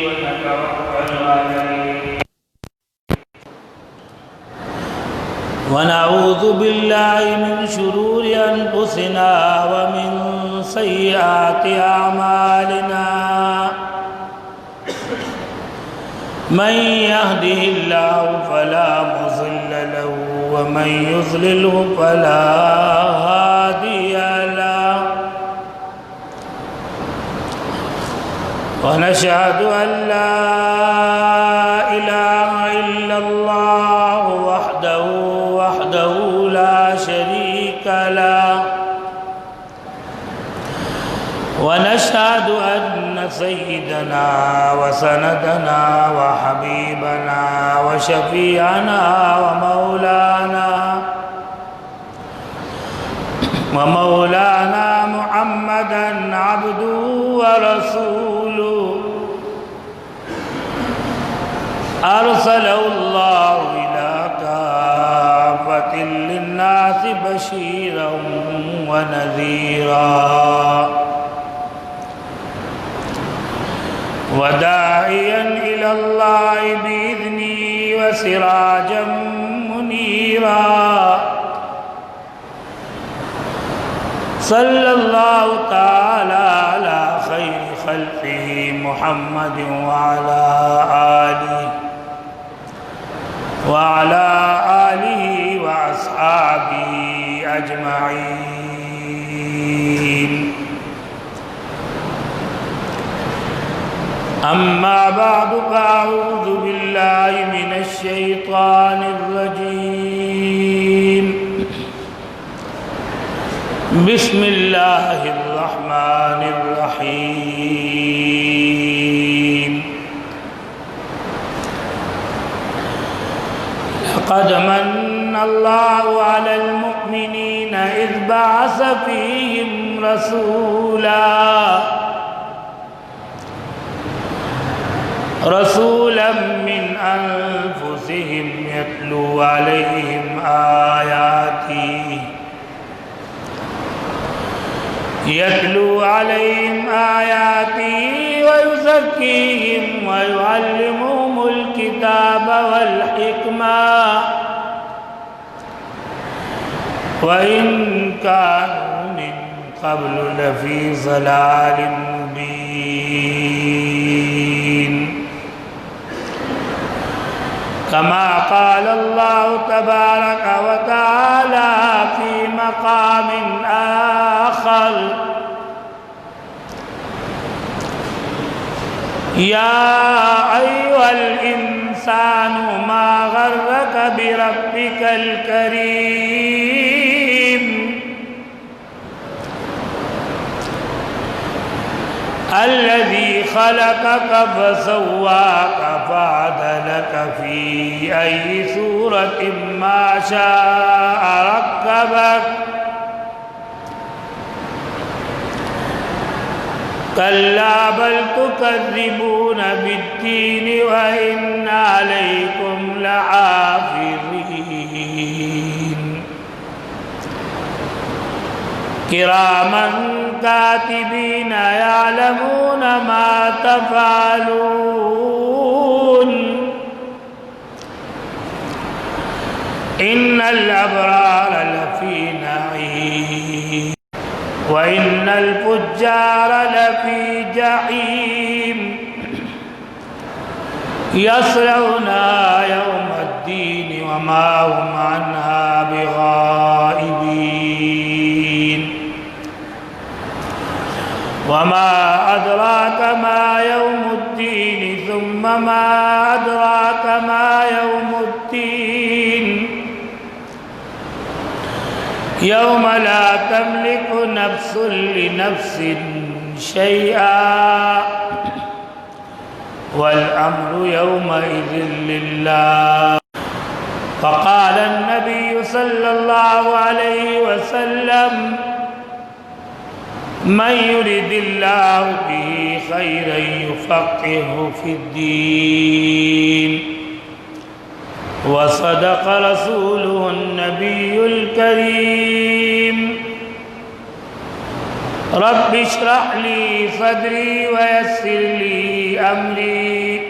ونتوكل عليه ونعوذ بالله من شرور أنفسنا ومن سيئات أعمالنا من يهده الله فلا مضل له ومن يضلله فلا هادي له ونشهد أن لا إله إلا الله وحده لا شريك له ونشهد أن سيدنا وسندنا وحبيبنا وشفيعنا ومولانا محمدا عبده ورسوله أرسله الله إلى كافة للناس بشيرا ونذيرا وداعيا إلى الله بإذنه وسراجا منيرا صلى الله تعالى على خير خلقه محمد وعلى آله وأصحابه أجمعين أما بعد فأعوذ بالله من الشيطان الرجيم بسم الله الرحمن الرحيم لقد من الله على المؤمنين إذ بعث فيهم رسولا من أنفسهم يتلو عليهم آياته ويزكيهم ويعلمهم الكتاب والحكمة وإن كانوا من قبل لفي ضلال مبين كما قال الله تبارك وتعالى في مقام آخر يا أيها الإنسان ما غرك بربك الكريم الذي خلقك فسواك فعدلك في أي صورة ما شاء ركبك كلا بل تكذبون بالدين وإن عليكم لحافظين كراما كاتبين يعلمون ما تفعلون إن الأبرار لفي نعيم وإن الفجار لفي جحيم يصلونها يوم الدين وما هم عنها بغائبين وما أدراك ما يوم الدين ثم ما أدراك ما يوم الدين يوم لا تملك نفس لنفس شيئا والأمر يومئذ لله فقال النبي صلى الله عليه وسلم من يرد الله به خيرا يفقهه في الدين وصدق رسوله النبي الكريم رب اشرح لي صدري ويسر لي أمري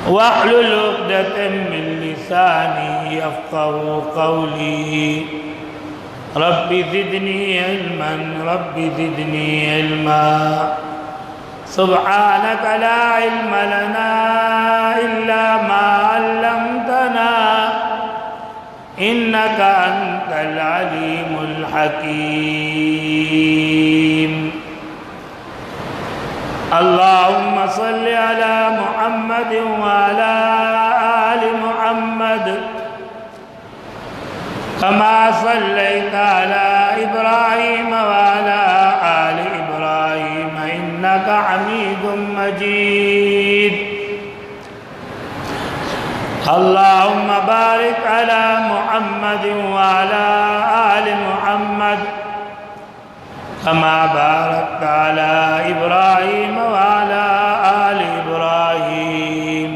واحلل عقدة من لساني يفقهوا قولي رب زدني علما رب زدني علما سبحانك لا علم لنا إلا ما علمتنا إنك أنت العليم الحكيم اللهم صل على محمد وعلى آل محمد كما صليت على إبراهيم وعلى آل إبراهيم إنك حميد مجيد اللهم بارك على محمد وعلى آل محمد كما باركت على إبراهيم وعلى آل إبراهيم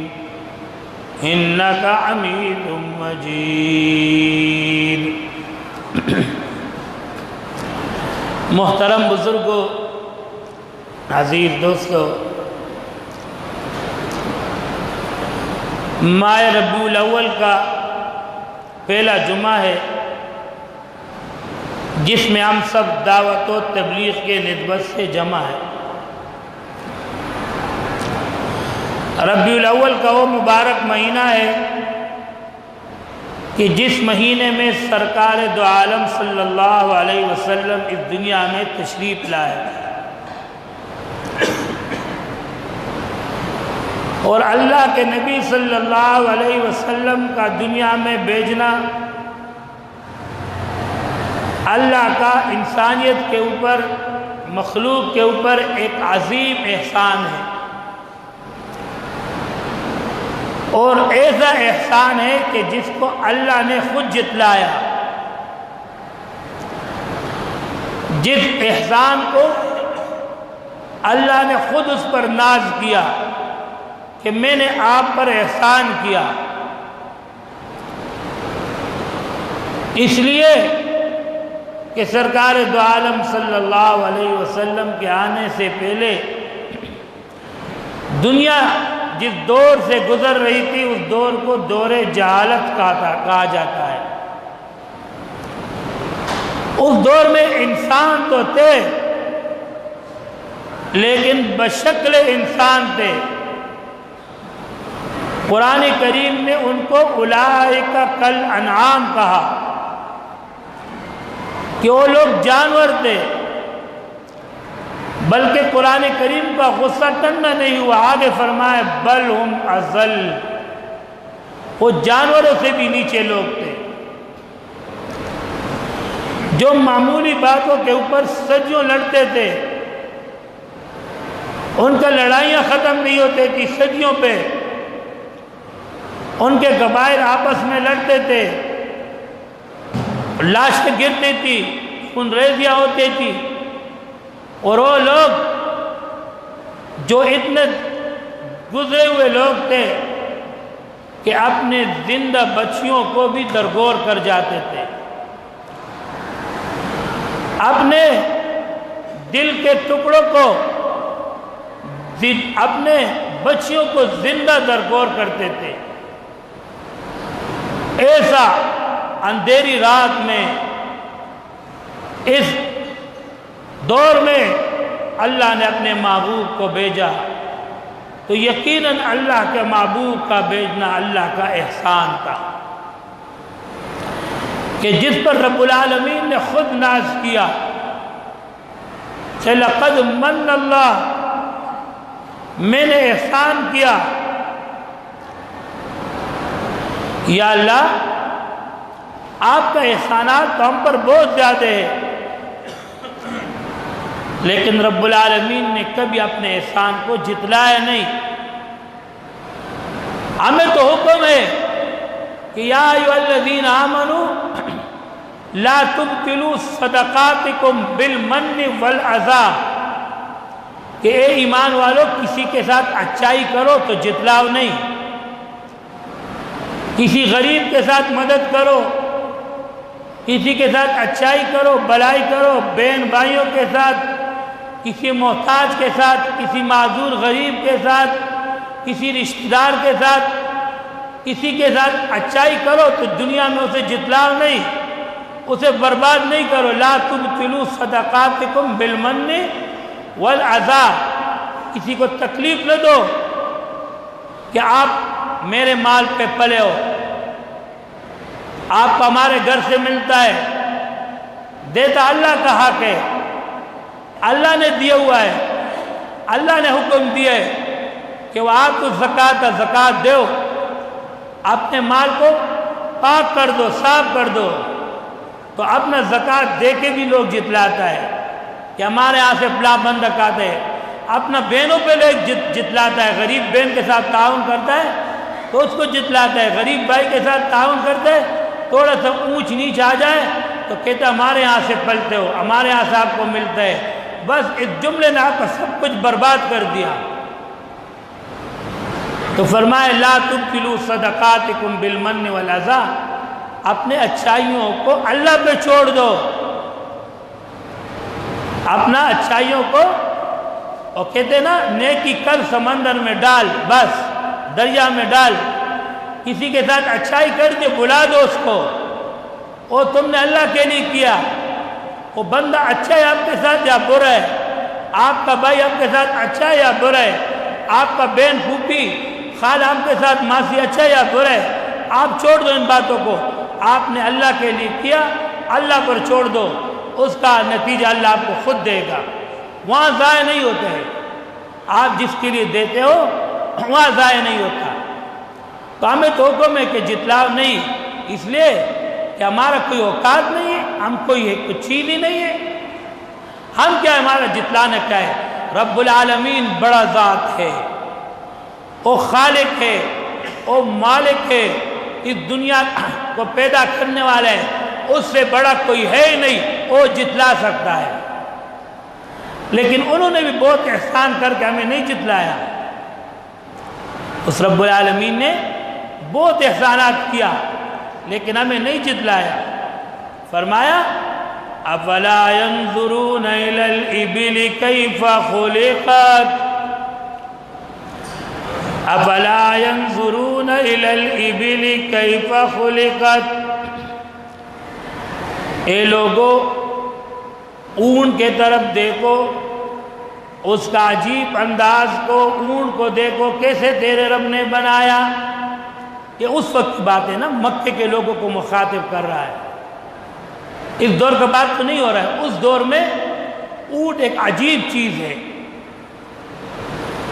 إنك حميد مجيد محترم بزرگوں، عزیز دوستو، ماہ ربیع الاول کا پہلا جمعہ ہے جس میں ہم سب دعوت و تبلیغ کے نسبت سے جمع ہے۔ ربیع الاول کا وہ مبارک مہینہ ہے کہ جس مہینے میں سرکار دو عالم صلی اللہ علیہ وسلم اس دنیا میں تشریف لائے اور اللہ کے نبی صلی اللہ علیہ وسلم کا دنیا میں بھیجنا اللہ کا انسانیت کے اوپر، مخلوق کے اوپر ایک عظیم احسان ہے، اور ایسا احسان ہے کہ جس کو اللہ نے خود جتلایا، جس احسان کو اللہ نے خود اس پر ناز کیا کہ میں نے آپ پر احسان کیا، اس لیے کہ سرکار دو عالم صلی اللہ علیہ وسلم کے آنے سے پہلے دنیا جس دور سے گزر رہی تھی اس دور کو دور جہالت کہا جاتا ہے۔ اس دور میں انسان تو تھے لیکن بشکل انسان تھے۔ قرآن کریم نے ان کو اولئک کالانعام کہا کہ وہ لوگ جانور تھے، بلکہ قرآن کریم کا غصہ ٹھنڈا نہیں ہوا، آگے فرمائے بل ہم اضل، وہ جانوروں سے بھی نیچے لوگ تھے جو معمولی باتوں کے اوپر صدیوں لڑتے تھے، ان کا لڑائیاں ختم نہیں ہوتے تھی صدیوں پہ، ان کے قبائل آپس میں لڑتے تھے، لاشیں گرتی تھی، خونریزیاں ہوتی تھی، اور وہ لوگ جو اتنے گزرے ہوئے لوگ تھے کہ اپنے زندہ بچیوں کو بھی درگور کر جاتے تھے، اپنے دل کے ٹکڑوں کو، اپنے بچیوں کو زندہ درگور کرتے تھے۔ ایسا اندھیری رات میں، اس دور میں اللہ نے اپنے محبوب کو بھیجا، تو یقیناً اللہ کے محبوب کا بھیجنا اللہ کا احسان تھا کہ جس پر رب العالمین نے خود ناز کیا کہ لقد من اللہ، میں نے احسان کیا، یا اللہ آپ کا احسانات تو ہم پر بہت زیادہ ہے، لیکن رب العالمین نے کبھی اپنے احسان کو جتلایا نہیں۔ ہمیں تو حکم ہے کہ یا ایھا الذین آمنوا لا تبطلوا صدقاتکم بالمن والعذا، کہ اے ایمان والو کسی کے ساتھ اچائی کرو تو جتلاؤ نہیں، کسی غریب کے ساتھ مدد کرو کسی کے ساتھ اچھائی کرو، بھلائی کرو، بہن بھائیوں کے ساتھ، کسی محتاج کے ساتھ، کسی معذور غریب کے ساتھ، کسی رشتہ دار کے ساتھ، کسی کے ساتھ اچھائی کرو تو دنیا میں اسے جتلاؤ نہیں، اسے برباد نہیں کرو۔ لا تبطلوا صدقاتکم بالمن والعذا، کسی کو تکلیف نہ دو کہ آپ میرے مال پہ پلے ہو، آپ کو ہمارے گھر سے ملتا ہے، دیتا اللہ کا حق ہے، اللہ نے دیا ہوا ہے، اللہ نے حکم دیا ہے کہ وہ آپ کو زکوٰۃ دو، اپنے مال کو پاک کر دو، صاف کر دو۔ تو اپنا زکوٰۃ دے کے بھی لوگ جتلاتا ہے کہ ہمارے یہاں سے فلاں بندہ آتے ہیں، اپنا بہنوں پہ لوگ جتلاتا ہے، غریب بہن کے ساتھ تعاون کرتا ہے تو اس کو جتلاتا ہے، غریب بھائی کے ساتھ تعاون کرتا ہے، تھوڑا سا اونچ نیچ آ جائے تو کہتا ہے ہمارے یہاں سے پلتے ہو، ہمارے یہاں سے آپ کو ملتا ہے۔ بس اس جملے نے آپ کا سب کچھ برباد کر دیا۔ تو فرمائے لا تبطلوا صدقاتکم بالمن والعذا، اپنے اچھائیوں کو اللہ پہ چھوڑ دو، اپنا اچھائیوں کو، اور کہتے ہیں نا نیکی کر سمندر میں ڈال، بس دریا میں ڈال۔ کسی کے ساتھ اچھائی کر کے بلا دو اس کو، وہ تم نے اللہ کے لیے کیا، وہ بندہ اچھا ہے آپ کے ساتھ یا برا ہے، آپ کا بھائی آپ کے ساتھ اچھا ہے یا برا ہے، آپ کا بہن پھوپھی خال آپ کے ساتھ ماسی اچھا ہے یا برا ہے، آپ چھوڑ دو ان باتوں کو، آپ نے اللہ کے لیے کیا، اللہ پر چھوڑ دو، اس کا نتیجہ اللہ آپ کو خود دے گا، وہاں ضائع نہیں ہوتے ہیں، آپ جس کے لیے دیتے ہو وہاں ضائع نہیں ہوتا۔ تو ہمیں تو حکم ہے کہ جتلاؤ نہیں، اس لیے کہ ہمارا کوئی اوقات نہیں ہے، ہم کوئی چیز ہی نہیں ہے، ہم کیا، ہمارا جتلانا کیا ہے؟ رب العالمین بڑا ذات ہے، وہ خالق ہے، وہ مالک ہے، اس دنیا کو پیدا کرنے والا ہے، اس سے بڑا کوئی ہے ہی نہیں، وہ جتلا سکتا ہے۔ لیکن انہوں نے بھی بہت احسان کر کے ہمیں نہیں جتلایا، اس رب العالمین نے بہت احسانات کیا لیکن ہمیں نہیں جتلایا۔ فرمایا افلا ينظرون الى الابل كيف خلقت افلا ينظرون الى الابل كيف خلقت، اے لوگو اونٹ کے طرف دیکھو، اس کا عجیب انداز کو، اونٹ کو دیکھو کیسے تیرے رب نے بنایا۔ یہ اس وقت کی بات ہے نا، مکے کے لوگوں کو مخاطب کر رہا ہے، اس دور کا بات تو نہیں ہو رہا ہے۔ اس دور میں اونٹ ایک عجیب چیز ہے،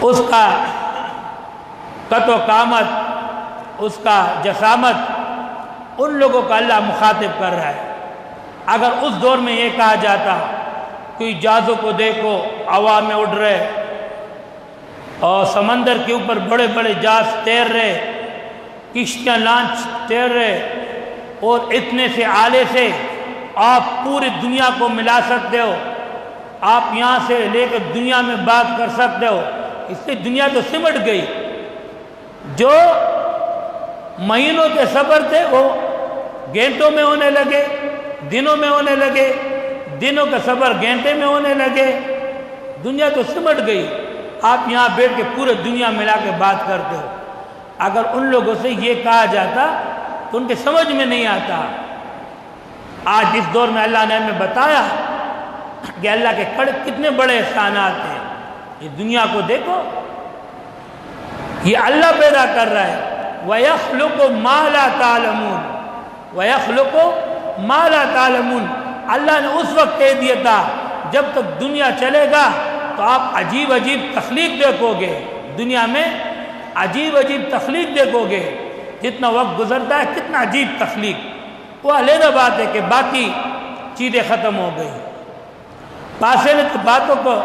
اس کا قد و قامت، اس کا جسامت، ان لوگوں کا اللہ مخاطب کر رہا ہے۔ اگر اس دور میں یہ کہا جاتا کوئی جہازوں کو دیکھو ہوا میں اڑ رہے اور سمندر کے اوپر بڑے بڑے جہاز تیر رہے، کشتیاں لانچ تیر رہے، اور اتنے سے آلے سے آپ پوری دنیا کو ملا سکتے ہو، آپ یہاں سے لے کر دنیا میں بات کر سکتے ہو، اس سے دنیا تو سمٹ گئی۔ جو مہینوں کے سفر تھے وہ گھنٹوں میں ہونے لگے، دنوں میں ہونے لگے، دنوں کا سفر گھنٹے میں ہونے لگے، دنیا تو سمٹ گئی۔ آپ یہاں بیٹھ کے پورے دنیا ملا کے بات کرتے ہو۔ اگر ان لوگوں سے یہ کہا جاتا تو ان کے سمجھ میں نہیں آتا۔ آج اس دور میں اللہ نے ہمیں بتایا کہ اللہ کے کتنے بڑے احسانات ہیں، یہ دنیا کو دیکھو، یہ اللہ پیدا کر رہا ہے۔ وَيَخْلُقُ مَا لَا تَعْلَمُونَ وَيَخْلُقُ مَا لَا تَعْلَمُونَ، اللہ نے اس وقت کہہ دیا تھا جب تک دنیا چلے گا تو آپ عجیب عجیب تخلیق دیکھو گے، دنیا میں عجیب عجیب تخلیق دیکھو گے، جتنا وقت گزرتا ہے کتنا عجیب تخلیق، وہ علیحدہ بات ہے کہ باقی چیزیں ختم ہو گئی۔ پاسے نے تو باتوں کو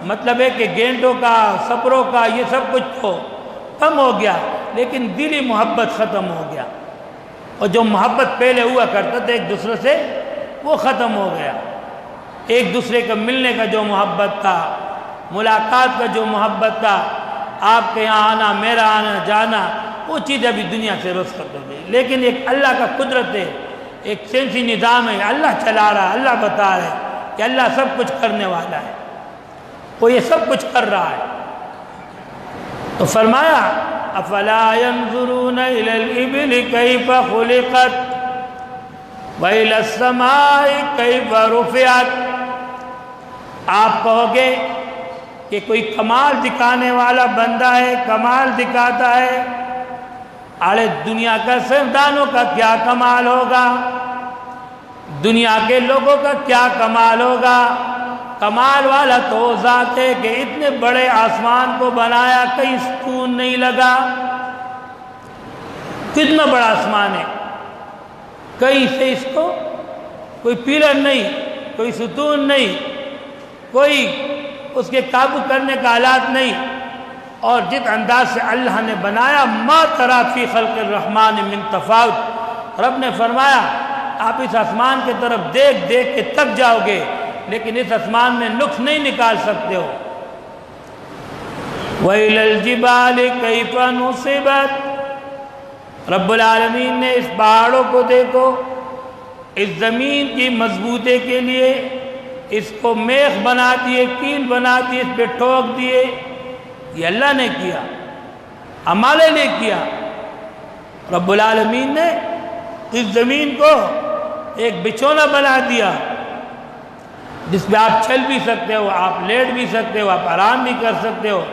مطلب ہے کہ گینٹوں کا، سپروں کا، یہ سب کچھ تو کم ہو گیا، لیکن دلی محبت ختم ہو گیا، اور جو محبت پہلے ہوا کرتا تھا ایک دوسرے سے وہ ختم ہو گیا۔ ایک دوسرے کا ملنے کا جو محبت تھا، ملاقات کا جو محبت تھا، آپ کے یہاں آنا، میرا آنا جانا، وہ چیز ابھی دنیا سے رخصت ہو گئی۔ لیکن ایک اللہ کا قدرت ہے ایک سینسی نظام ہے، اللہ چلا رہا، اللہ بتا رہا ہے کہ اللہ سب کچھ کرنے والا ہے، وہ یہ سب کچھ کر رہا ہے۔ تو فرمایا افلا ينظرون الى الابل كيف خلقت والى السماء كيف رفعت۔ آپ کہو گے کہ کوئی کمال دکھانے والا بندہ ہے، کمال دکھاتا ہے، ارے دنیا کا سردانوں کا کیا کمال ہوگا، دنیا کے لوگوں کا کیا کمال ہوگا۔ کمال والا تو وہ ذات ہے کہ اتنے بڑے آسمان کو بنایا، کہیں ستون نہیں لگا۔ کتنا بڑا آسمان ہے، کہیں سے اس کو کوئی پیلر نہیں، کوئی ستون نہیں، کوئی اس کے قابو کرنے کا آلات نہیں۔ اور جس انداز سے اللہ نے بنایا، ما تری فی خلق الرحمن من تفاوت، رب نے فرمایا آپ اس آسمان کی طرف دیکھ دیکھ کے تک جاؤ گے، لیکن اس آسمان میں نقص نہیں نکال سکتے ہو۔ وَإِلَى الْجِبَالِ كَيْفَ نُصِبَتْ، رب العالمین نے اس پہاڑوں کو دیکھو، اس زمین کی مضبوطی کے لیے اس کو میخ بنا دیے، کیل بنا دیے، اس پہ ٹھوک دیے۔ یہ اللہ نے کیا، ہمارے لیے کیا۔ رب العالمین نے اس زمین کو ایک بچھونا بنا دیا جس پہ آپ چل بھی سکتے ہو، آپ لیٹ بھی سکتے ہو، آپ آرام بھی کر سکتے ہو۔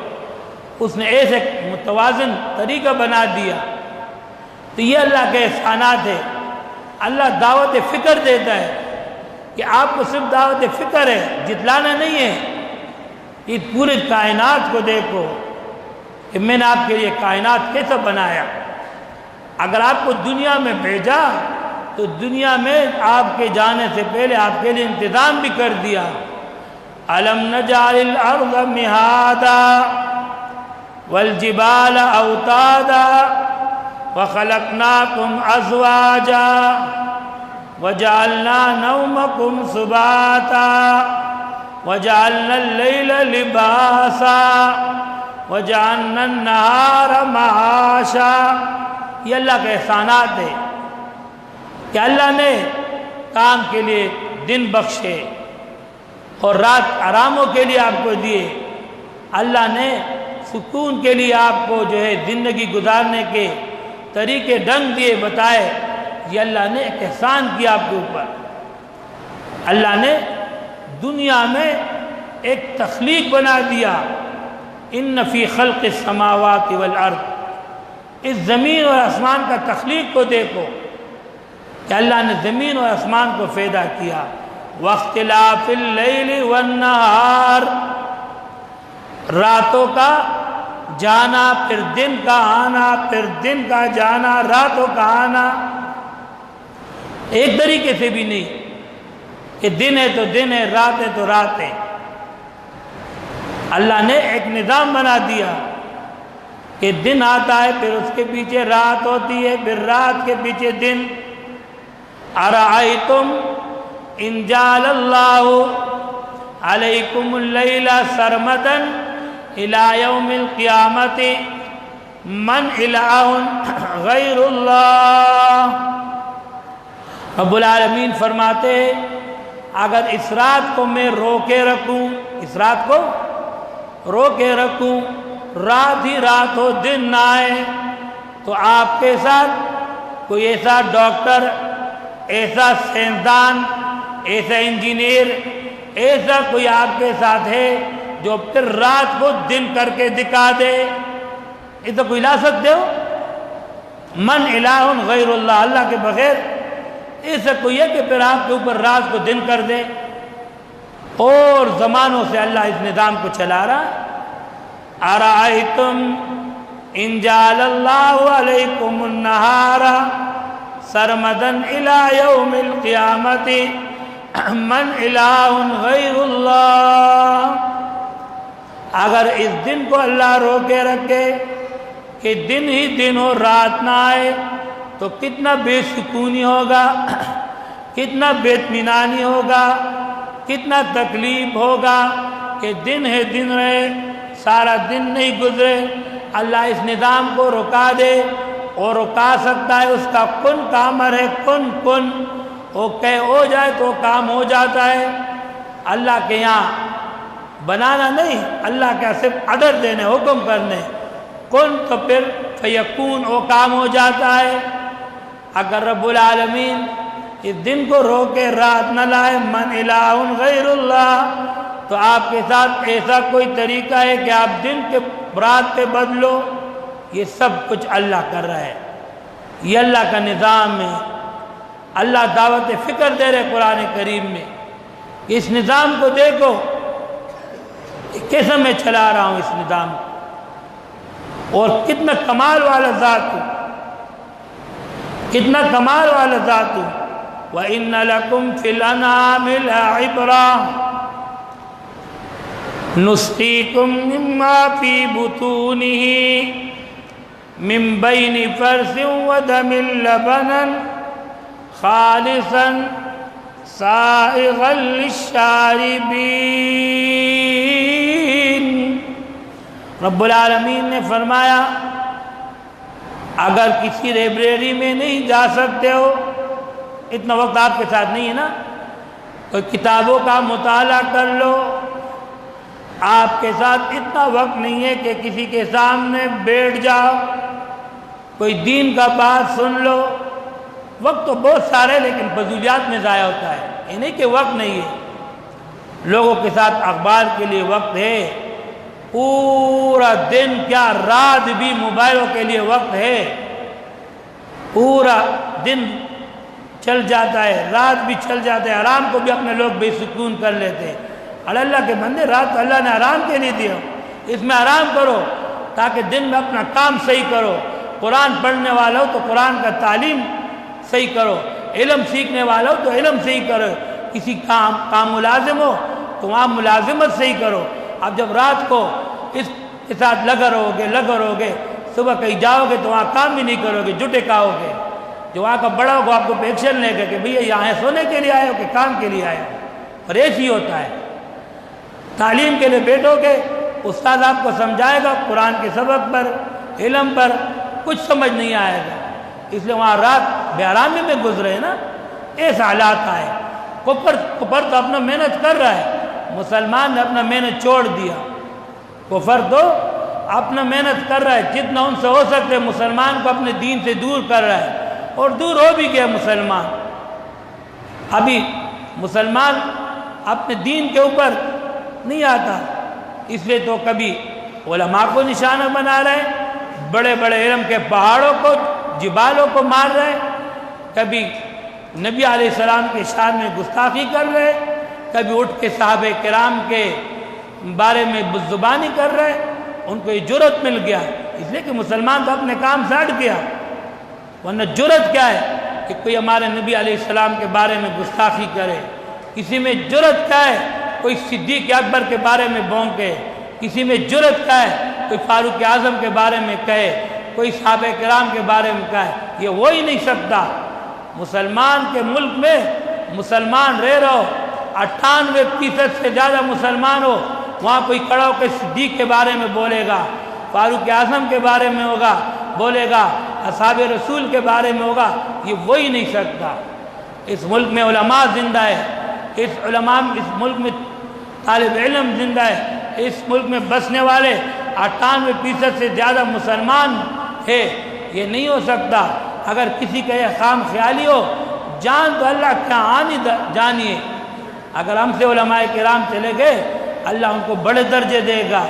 اس نے ایسے متوازن طریقہ بنا دیا۔ تو یہ اللہ کے احسانات ہے۔ اللہ دعوت فکر دیتا ہے کہ آپ کو صرف دعوت فکر ہے، جتلانا نہیں ہے۔ یہ پورے کائنات کو دیکھو کہ میں نے آپ کے لیے کائنات کیسا بنایا۔ اگر آپ کو دنیا میں بھیجا تو دنیا میں آپ کے جانے سے پہلے آپ کے لیے انتظام بھی کر دیا۔ أَلَمْ نَجْعَلِ الْأَرْضَ مِهَادًا وَالْجِبَالَ أَوْتَادًا وَخَلَقْنَاكُمْ أَزْوَاجًا وَجَعَلْنَا نَوْمَكُمْ سُبَاتًا وَجَعَلْنَا اللَّيْلَ لِبَاسًا وَجَعَلْنَا النَّهَارَ مَعَاشًا۔ یہ اللہ کے احسانات ہے کہ اللہ نے کام کے لیے دن بخشے اور رات آراموں کے لیے آپ کو دیے۔ اللہ نے سکون کے لیے آپ کو جو ہے زندگی گزارنے کے طریقے ڈھنگ دیے، بتائے۔ یہ اللہ نے ایک احسان کیا آپ کے اوپر۔ اللہ نے دنیا میں ایک تخلیق بنا دیا۔ ان فی خلق السماوات والارض، اس زمین اور آسمان کا تخلیق کو دیکھو کہ اللہ نے زمین اور آسمان کو پیدا کیا۔ واختلاف اللیل والنہار، راتوں کا جانا پھر دن کا آنا، پھر دن کا جانا راتوں کا آنا، ایک طریقے سے بھی نہیں کہ دن ہے تو دن ہے، رات ہے تو رات ہے۔ اللہ نے ایک نظام بنا دیا کہ دن آتا ہے، پھر اس کے پیچھے رات ہوتی ہے، پھر رات کے پیچھے دن۔ أَرَأَيْتُمْ إِنْ جَعَلَ اللَّهُ عَلَيْكُمُ اللَّيْلَ سَرْمَدًا إِلَى يَوْمِ الْقِيَامَةِ مَنْ إِلَٰهٌ غَيْرُ اللَّهِ۔ رب العالمین فرماتے ہیں اگر اس رات کو میں روکے رکھوں، اس رات کو روکے رکھوں، رات ہی رات ہو، دن نہ آئے، تو آپ کے ساتھ کوئی ایسا ڈاکٹر، ایسا سائنسدان، ایسا انجینئر، ایسا کوئی آپ کے ساتھ ہے جو پھر رات کو دن کر کے دکھا دے؟ ایسا کوئی لا سکتے ہو؟ من الہ غیر اللہ، اللہ کے بغیر ایسا کوئی ہے کہ پھر آپ کے اوپر رات کو دن کر دے؟ اور زمانوں سے اللہ اس نظام کو چلا رہا۔ أَرَأَيْتُمْ إِنْ جَعَلَ اللَّهُ عَلَيْكُمُ النَّهَارَ سَرْمَدًا إِلَى يَوْمِ الْقِيَامَةِ مَنْ إِلَٰهٌ غَيْرُ اللَّهِ۔ اگر اس دن کو اللہ روکے رکھے کہ دن ہی دن ہو، رات نہ آئے، تو کتنا بے سکونی ہوگا، کتنا بے اطمینانی ہوگا، کتنا تکلیف ہوگا کہ دن ہے دن رہے، سارا دن نہیں گزرے۔ اللہ اس نظام کو رکا دے، اور رکا سکتا ہے، اس کا کن کا امر ہے، کن کن۔ وہ کہ ہو جائے تو کام ہو جاتا ہے۔ اللہ کے یہاں بنانا نہیں، اللہ کا صرف آرڈر دینے، حکم کرنے، کن تو پھر فیکون، وہ کام ہو جاتا ہے۔ اگر رب العالمین اس دن کو روکے رات نہ لائے، من الہ غیر اللہ، تو آپ کے ساتھ ایسا کوئی طریقہ ہے کہ آپ دن کے رات پہ بدلو؟ یہ سب کچھ اللہ کر رہا ہے، یہ اللہ کا نظام ہے۔ اللہ دعوت فکر دے رہے قرآن کریم میں، اس نظام کو دیکھو کیسے میں چلا رہا ہوں اس نظام کو، اور کتنا کمال والا ذات ہوں، کتنا کمال والا ذات ہوں۔ وَإِنَّ لَكُمْ فِي الْأَنْعَامِ لَعِبْرَةً نُسْقِيكُم مِّمَّا فِي بُطُونِهِ مِن بَيْنِ فَرْثٍ وَدَمٍ لَبَنًا خَالِصًا سَائِغًا لِلشَّارِبِينَ۔ رب العالمین نے فرمایا اگر کسی لائبریری میں نہیں جا سکتے ہو، اتنا وقت آپ کے ساتھ نہیں ہے نا، تو کتابوں کا مطالعہ کر لو۔ آپ کے ساتھ اتنا وقت نہیں ہے کہ کسی کے سامنے بیٹھ جاؤ، کوئی دین کا بات سن لو۔ وقت تو بہت سارے لیکن فضولیات میں ضائع ہوتا ہے، یہ نہیں کہ وقت نہیں ہے، لوگوں کے ساتھ اخبار کے لیے وقت ہے، پورا دن کیا رات بھی موبائلوں کے لیے وقت ہے، پورا دن چل جاتا ہے، رات بھی چل جاتا ہے، آرام کو بھی اپنے لوگ بے سکون کر لیتے ہیں۔ اللہ کے بندے، رات تو اللہ نے آرام کے لیے دیا، اس میں آرام کرو تاکہ دن میں اپنا کام صحیح کرو۔ قرآن پڑھنے والا ہو تو قرآن کا تعلیم صحیح کرو، علم سیکھنے والا ہو تو علم صحیح کرو، کسی کام ملازم ہو تو وہاں ملازمت صحیح کرو۔ اب جب رات کو اس کے ساتھ لگا رہو گے، صبح کہیں جاؤ گے تو وہاں کام بھی نہیں کرو گے، جھوٹے کھاؤ گے۔ جو وہاں کا بڑا ہوگا آپ کو ایکشن لے گا کہ بھئی یہاں سونے کے لیے آئے ہو کہ کام کے لیے آئے ہو، اور ایسے ہی ہوتا ہے۔ تعلیم کے لیے بیٹھو گے، استاد آپ کو سمجھائے گا، قرآن کے سبق پر، علم پر کچھ سمجھ نہیں آئے گا، اس لیے وہاں رات بے آرامی میں گزرے نا، ایسا حالات آئے۔ کفر تو اپنا محنت کر رہا ہے، مسلمان نے اپنا محنت چھوڑ دیا، کفر تو اپنا محنت کر رہا ہے، جتنا ان سے ہو سکتے مسلمان کو اپنے دین سے دور کر رہا ہے، اور دور ہو بھی گیا مسلمان۔ ابھی مسلمان اپنے دین کے اوپر نہیں آتا، اس لیے تو کبھی علماء کو نشانہ بنا رہے ہیں، بڑے بڑے علم کے پہاڑوں کو، جبالوں کو مار رہے ہیں، کبھی نبی علیہ السلام کے شان میں گستاخی کر رہے ہیں، کبھی اٹھ کے صحابہ کرام کے بارے میں بدزبانی کر رہے ہیں۔ ان کو یہ جرأت مل گیا، اس لیے کہ مسلمان تو اپنے کام سے ہٹ گیا، ورنہ جرأت کیا ہے کہ کوئی ہمارے نبی علیہ السلام کے بارے میں گستاخی کرے، کسی میں جرأت کیا ہے کوئی صدیق اکبر کے بارے میں بھونکے، کسی میں جرأت کیا ہے کوئی فاروق اعظم کے بارے میں کہے، کوئی صحابہ کرام کے بارے میں کہے، یہ ہو ہی نہیں سکتا۔ مسلمان کے ملک میں مسلمان رہ رہو، 98% سے زیادہ مسلمان ہو، وہاں کوئی کھڑا ہو کے صدیق کے بارے میں بولے گا، فاروق اعظم کے بارے میں ہوگا بولے گا، اصحاب رسول کے بارے میں ہوگا، یہ ہو ہی نہیں سکتا۔ اس ملک میں علماء زندہ ہے، اس ملک میں طالب علم زندہ ہے، اس ملک میں بسنے والے 98% سے زیادہ مسلمان ہے، یہ نہیں ہو سکتا۔ اگر کسی کا یہ خام خیالی ہو، جان تو اللہ کیا آنی جانیے، اگر ہم سے علماء کرام چلے گئے اللہ ان کو بڑے درجے دے گا۔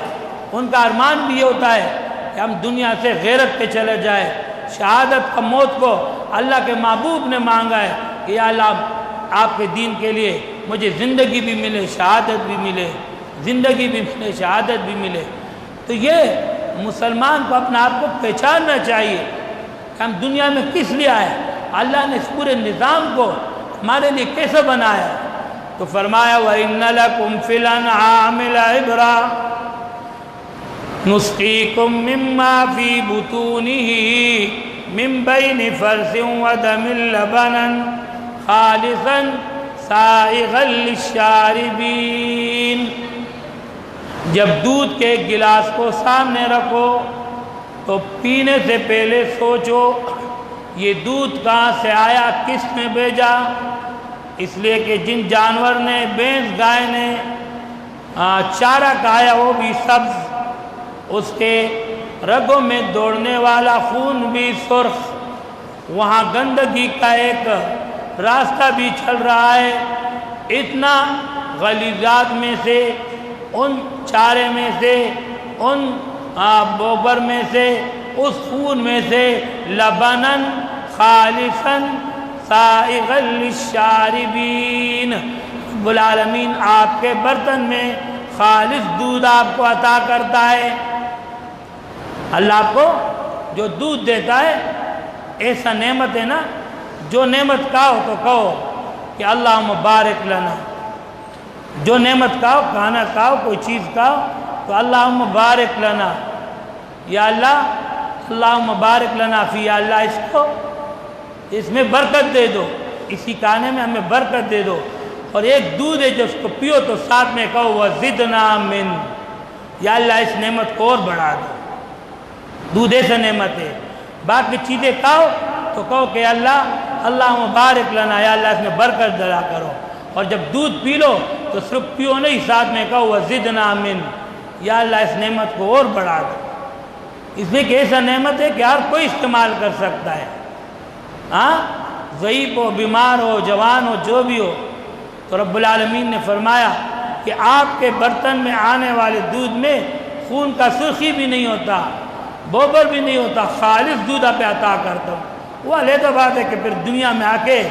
ان کا ارمان بھی یہ ہوتا ہے کہ ہم دنیا سے غیرت پہ چلے جائے، شہادت کا موت کو اللہ کے محبوب نے مانگا ہے کہ یا اللہ آپ کے دین کے لیے مجھے زندگی بھی ملے، شہادت بھی ملے، زندگی بھی ملے، شہادت بھی ملے۔ تو یہ مسلمان کو اپنا آپ کو پہچاننا چاہیے کہ ہم دنیا میں کس لیے آئے، اللہ نے اس پورے نظام کو ہمارے لیے کیسے بنایا۔ تو فرمایا وَإِنَّ لَكُمْ فِي الْأَنْعَامِ لَعِبْرَةً نُسْقِيكُم مِّمَّا فِي بُطُونِهِ مِن بَيْنِ فَرْثٍ وَدَمٍ لَبَنًا خَالِصًا سَائِغًا لِلشَّارِبِينَ۔ جب دودھ کے ایک گلاس کو سامنے رکھو تو پینے سے پہلے سوچو یہ دودھ کہاں سے آیا، کس نے بھیجا، اس لیے کہ جن جانور نے بھینس گائے نے چارہ کھایا وہ بھی سبز، اس کے رگوں میں دوڑنے والا خون بھی سرخ، وہاں گندگی کا ایک راستہ بھی چل رہا ہے، اتنا غلیظات میں سے، ان چارے میں سے، ان بوبر میں سے، اس خون میں سے لبنن خالصاً سائغا للشاربین، رب العالمین آپ کے برتن میں خالص دودھ آپ کو عطا کرتا ہے۔ اللہ آپ کو جو دودھ دیتا ہے ایسا نعمت ہے نا، جو نعمت کہو تو کہو کہ اللہم بارک لنا، جو نعمت کہو، کھانا کھاؤ، کوئی چیز کھاؤ تو اللہم بارک لنا، یا اللہ اللہم بارک لنا فی، یا اللہ اس کو، اس میں برکت دے دو، اسی کھانے میں ہمیں برکت دے دو۔ اور ایک دودھ ہے جو اس کو پیو تو ساتھ میں کہو وزدنا من، یا اللہ اس نعمت کو اور بڑھا دو، دودھ ایسا نعمت ہے۔ باقی چیزیں کھاؤ تو کہو کہ اللہ اللہم بارک لنا، یا اللہ اس میں برکت ڈلا کرو۔ اور جب دودھ پی لو تو صرف پیو نہیں، ساتھ میں کہو وزدنا من، یا اللہ اس نعمت کو اور بڑھا دو۔ اس لیے کہ ایسا نعمت ہے کہ ہر کوئی استعمال کر سکتا ہے، ضعیف ہو، بیمار ہو، جوان ہو، جو بھی ہو۔ تو رب العالمین نے فرمایا کہ آپ کے برتن میں آنے والے دودھ میں خون کا سرخی بھی نہیں ہوتا، بوبر بھی نہیں ہوتا، خالص دودھ آپ عطا کرتا ہوں۔ وہ علیحدہ بات ہے کہ پھر دنیا میں آ کے،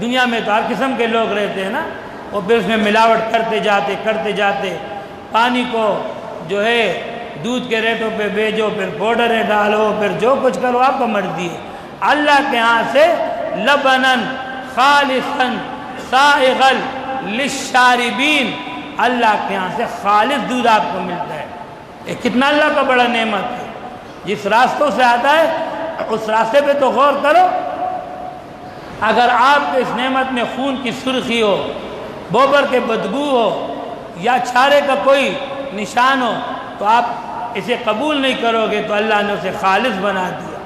دنیا میں تو ہر قسم کے لوگ رہتے ہیں نا، وہ پھر اس میں ملاوٹ کرتے جاتے، پانی کو جو ہے دودھ کے ریٹوں پہ بیچو، پھر پاؤڈریں ڈالو، پھر جو کچھ کرو، آپ کو مرضی ہے۔ اللہ کے ہاں سے لبنن خالصاً سائغا للشاربین، اللہ کے ہاں سے خالص دودھ آپ کو ملتا ہے۔ یہ کتنا اللہ کا بڑا نعمت ہے۔ جس راستوں سے آتا ہے اس راستے پہ تو غور کرو۔ اگر آپ کے اس نعمت میں خون کی سرخی ہو، بوبر کے بدبو ہو، یا چھارے کا کوئی نشان ہو تو آپ اسے قبول نہیں کرو گے، تو اللہ نے اسے خالص بنا دیا۔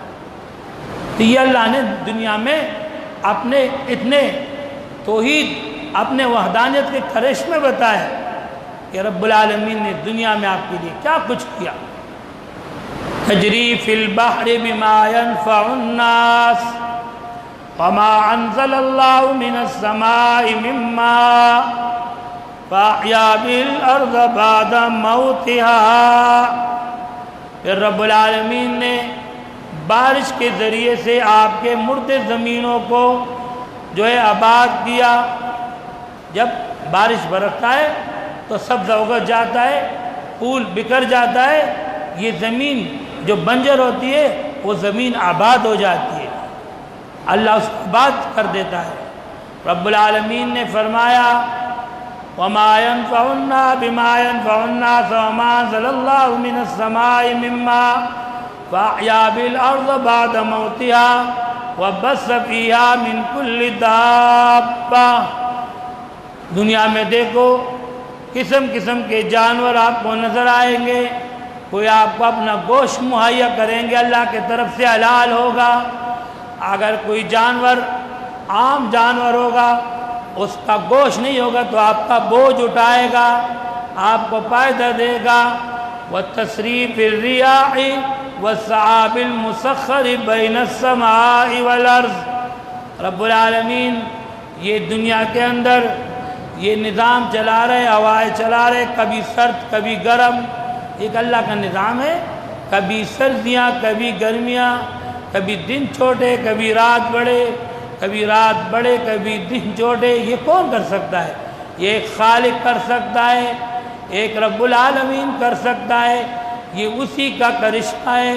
تو یہ اللہ نے دنیا میں اپنے اتنے توحید، اپنے وحدانیت کے کرشمے بتائے کہ رب العالمین نے دنیا میں آپ کے لیے کیا کچھ کیا۔ تجری فی البحر بما ينفع الناس وما انزل اللہ من السماء من ماء فاحیا بالارض بعد موتها۔ پھر رب العالمین نے بارش کے ذریعے سے آپ کے مردے زمینوں کو جو ہے آباد کیا۔ جب بارش برستا ہے تو سبز اگل جاتا ہے، پھول بکھر جاتا ہے، یہ زمین جو بنجر ہوتی ہے وہ زمین آباد ہو جاتی ہے، اللہ اس کو آباد کر دیتا ہے۔ رب العالمین نے فرمایا وما ينفع الناس بما ينفع الناس وما انزل الله من السماء من ماء فاحیا بالارض بعد موتها وبث فيها من كل دابة۔ دنیا میں دیکھو قسم قسم کے جانور آپ کو نظر آئیں گے، کوئی آپ کو اپنا گوشت مہیا کریں گے، اللہ کے طرف سے حلال ہوگا۔ اگر کوئی جانور عام جانور ہوگا، اس کا گوشت نہیں ہوگا تو آپ کا بوجھ اٹھائے گا، آپ کو فائدہ دے گا۔ وَتَصْرِيفِ الرِّيَاحِ وَالسَّحَابِ الْمُسَخَّرِ بَيْنَ السَّمَاءِ وَالْأَرْضِ۔ رب العالمین یہ دنیا کے اندر یہ نظام چلا رہے، ہوائیں چلا رہے، کبھی سرد کبھی گرم، ایک اللہ کا نظام ہے۔ کبھی سردیاں کبھی گرمیاں، کبھی دن چھوٹے کبھی رات بڑے، کبھی رات بڑے کبھی دن چھوٹے۔ یہ کون کر سکتا ہے؟ یہ ایک خالق کر سکتا ہے، ایک رب العالمین کر سکتا ہے، یہ اسی کا کرشمہ ہے۔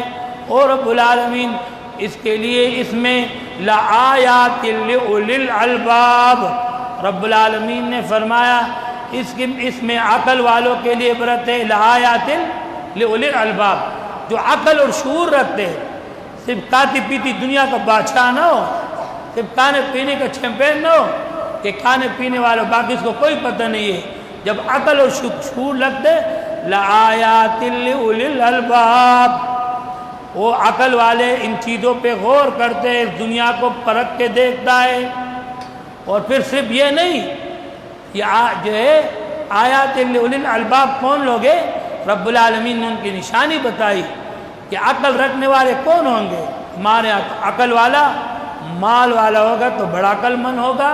اور رب العالمین اس کے لیے اس میں لآیات لأولی الالباب، رب العالمین نے فرمایا اس میں عقل والوں کے لیے عبرت ہے۔ لآیات لأولی الالباب، جو عقل اور شعور رکھتے ہیں، صرف کھاتی پیتی دنیا کا بادشاہ نہ ہو، صرف کھانے پینے کا چیمپئن نہ ہو کہ کھانے پینے والوں باقی اس کو کوئی پتہ نہیں ہے۔ جب عقل اور شعور رکھتے لآیات لأولی الالباب، وہ عقل والے ان چیزوں پہ غور کرتے ہیں، اس دنیا کو پرکھ کے دیکھتا ہے۔ اور پھر صرف یہ نہیں، یہ جو ہے آیات لأولی الالباب کون لوگ ہیں؟ رب العالمین نے ان کی نشانی بتائی کہ عقل رکھنے والے کون ہوں گے۔ ہمارے عقل والا مال والا ہوگا تو بڑا عقل مند ہوگا،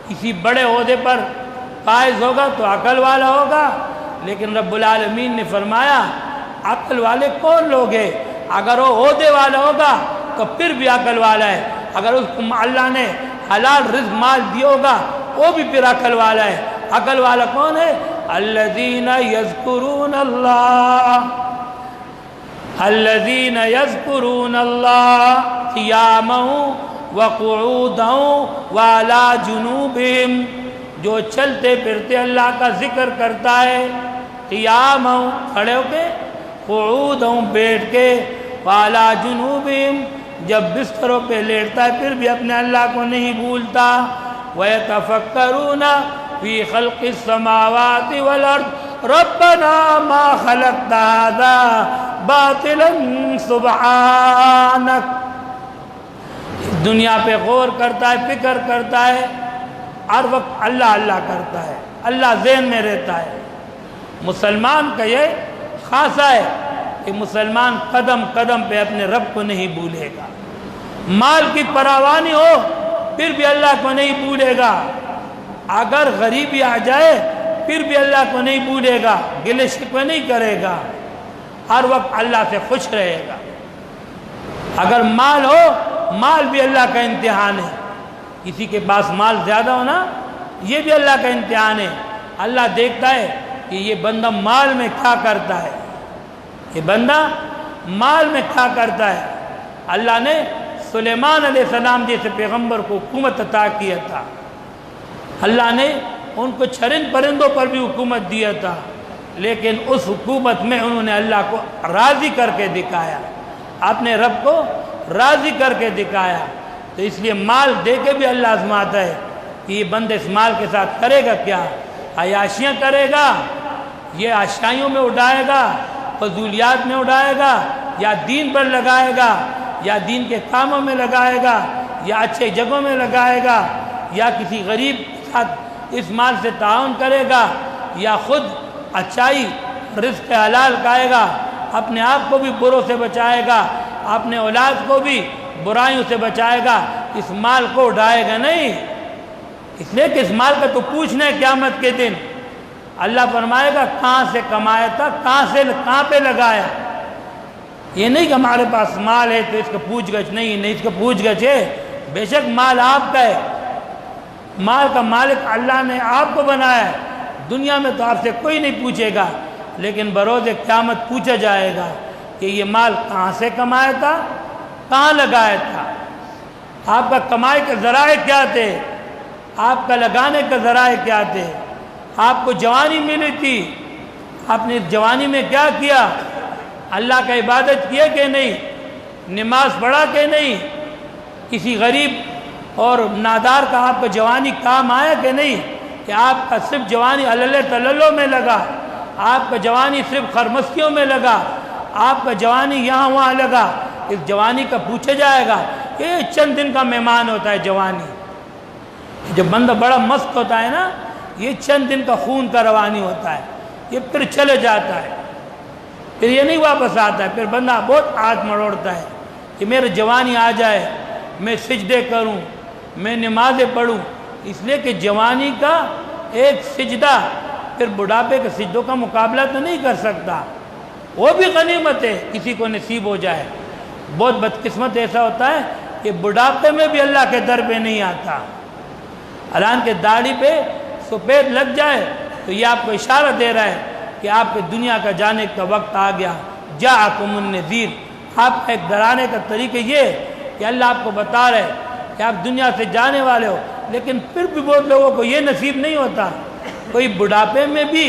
کسی بڑے عہدے پر فائز ہوگا تو عقل والا ہوگا، لیکن رب العالمین نے فرمایا عقل والے کون لوگ ہیں؟ اگر وہ عہدے والا ہوگا تو پھر بھی عقل والا ہے، اگر اس کو اللہ نے حلال رزق مال دیا ہوگا وہ بھی پھر عقل والا ہے۔ عقل والا کون ہے؟ الذین یذکرون اللہ، الذین یذکرون اللہ قیاما وقعودا وعلی جنوبہم، جو چلتے پھرتے اللہ کا ذکر کرتا ہے، قیاما کھڑے ہو کے، قعودا بیٹھ کے، وعلی جنوبہم جب بستروں پہ لیٹتا ہے پھر بھی اپنے اللہ کو نہیں بھولتا، وَيَتَفَكَّرُونَ فِي خَلْقِ السَّمَاوَاتِ وَالْأَرْضِ رَبَّنَا مَا خَلَقْتَ هَذَا بَاطِلًا سُبْحَانَكَ، دنیا پہ غور کرتا ہے، فکر کرتا ہے، ہر وقت اللہ اللہ کرتا ہے، اللہ ذہن میں رہتا ہے۔ مسلمان کا یہ خاصہ ہے کہ مسلمان قدم قدم پہ اپنے رب کو نہیں بھولے گا، مال کی فراوانی ہو پھر بھی اللہ کو نہیں بھولے گا، اگر غریبی آ جائے پھر بھی اللہ کو نہیں بھولے گا، گلے شکوے نہیں کرے گا، ہر وقت اللہ سے خوش رہے گا۔ اگر مال ہو، مال بھی اللہ کا امتحان ہے، کسی کے پاس مال زیادہ ہونا یہ بھی اللہ کا امتحان ہے۔ اللہ دیکھتا ہے کہ یہ بندہ مال میں کیا کرتا ہے، یہ بندہ مال میں کیا کرتا ہے۔ اللہ نے سلیمان علیہ السلام جیسے پیغمبر کو حکومت عطا کیا تھا، اللہ نے ان کو چرند پرندوں پر بھی حکومت دیا تھا، لیکن اس حکومت میں انہوں نے اللہ کو راضی کر کے دکھایا، اپنے رب کو راضی کر کے دکھایا۔ تو اس لیے مال دے کے بھی اللہ آزماتا ہے کہ یہ بندہ اس مال کے ساتھ کرے گا کیا، عیاشیاں کرے گا، یہ عشائیوں میں اڑائے گا، فضولیات میں اڑائے گا، یا دین پر لگائے گا، یا دین کے کاموں میں لگائے گا، یا اچھے جگہوں میں لگائے گا، یا کسی غریب کے ساتھ اس مال سے تعاون کرے گا، یا خود اچھائی رزق حلال کھائے گا، اپنے آپ کو بھی بروں سے بچائے گا، اپنے اولاد کو بھی برائیوں سے بچائے گا، اس مال کو اڑائے گا نہیں۔ اس لیے کہ اس مال کا تو پوچھنا ہے قیامت کے دن، اللہ فرمائے گا کہاں سے کمایا تھا، کہاں پہ لگایا۔ یہ نہیں کہ ہمارے پاس مال ہے تو اس کا پوچھ گچھ نہیں اس کا پوچھ گچھ ہے، بے شک مال آپ کا ہے، مال کا مالک اللہ نے آپ کو بنایا ہے، دنیا میں تو آپ سے کوئی نہیں پوچھے گا، لیکن بروز قیامت پوچھا جائے گا کہ یہ مال کہاں سے کمایا تھا، کہاں لگایا تھا، آپ کا کمائی کے ذرائع کیا تھے، آپ کا لگانے کا ذرائع کیا تھے، آپ کو جوانی ملی تھی، آپ نے جوانی میں کیا کیا، اللہ کا عبادت کیا کہ نہیں، نماز پڑھا کہ نہیں، کسی غریب اور نادار کا آپ کا جوانی کام آیا کہ نہیں، کہ آپ کا صرف جوانی اللہ تللو میں لگا، آپ کا جوانی صرف خرمستیوں میں لگا، آپ کا جوانی یہاں وہاں لگا۔ اس جوانی کا پوچھا جائے گا، یہ چند دن کا مہمان ہوتا ہے جوانی، جب بندہ بڑا مست ہوتا ہے نا، یہ چند دن کا خون کا روانی ہوتا ہے، یہ پھر چلے جاتا ہے، پھر یہ نہیں واپس آتا ہے، پھر بندہ بہت ہاتھ مڑوڑتا ہے کہ میرے جوانی آ جائے، میں سجدے کروں، میں نمازیں پڑھوں، اس لیے کہ جوانی کا ایک سجدہ پھر بڑھاپے کے سجدوں کا مقابلہ تو نہیں کر سکتا، وہ بھی غنیمت ہے کسی کو نصیب ہو جائے۔ بہت بدقسمت ایسا ہوتا ہے کہ بڑھاپے میں بھی اللہ کے در پہ نہیں آتا، حالانکہ داڑھی پہ سفید لگ جائے تو یہ آپ کو اشارہ دے رہا ہے کہ آپ کے دنیا کا جانے کا وقت آ گیا، جاءکم النذیر۔ آپ کا ایک ڈرانے کا طریقہ یہ ہے کہ اللہ آپ کو بتا رہے کہ آپ دنیا سے جانے والے ہو، لیکن پھر بھی بہت لوگوں کو یہ نصیب نہیں ہوتا، کوئی بڑھاپے میں بھی،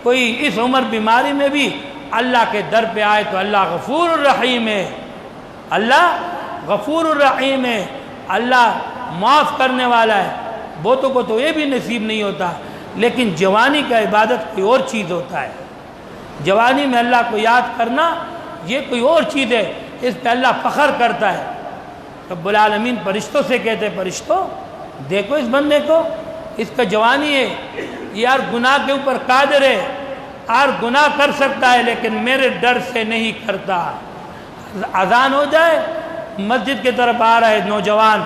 کوئی اس عمر بیماری میں بھی اللہ کے در پہ آئے تو اللہ غفور الرحیم ہے، اللہ غفور الرحیم ہے، اللہ معاف کرنے والا ہے۔ بہتوں کو تو یہ بھی نصیب نہیں ہوتا، لیکن جوانی کا عبادت کوئی اور چیز ہوتا ہے، جوانی میں اللہ کو یاد کرنا یہ کوئی اور چیز ہے، اس پہ اللہ فخر کرتا ہے۔ رب العالمین فرشتوں سے کہتے ہیں، فرشتوں دیکھو اس بندے کو، اس کا جوانی ہے، یار گناہ کے اوپر قادر ہے، اور گناہ کر سکتا ہے لیکن میرے ڈر سے نہیں کرتا۔ اذان ہو جائے، مسجد کی طرف آ رہا ہے نوجوان،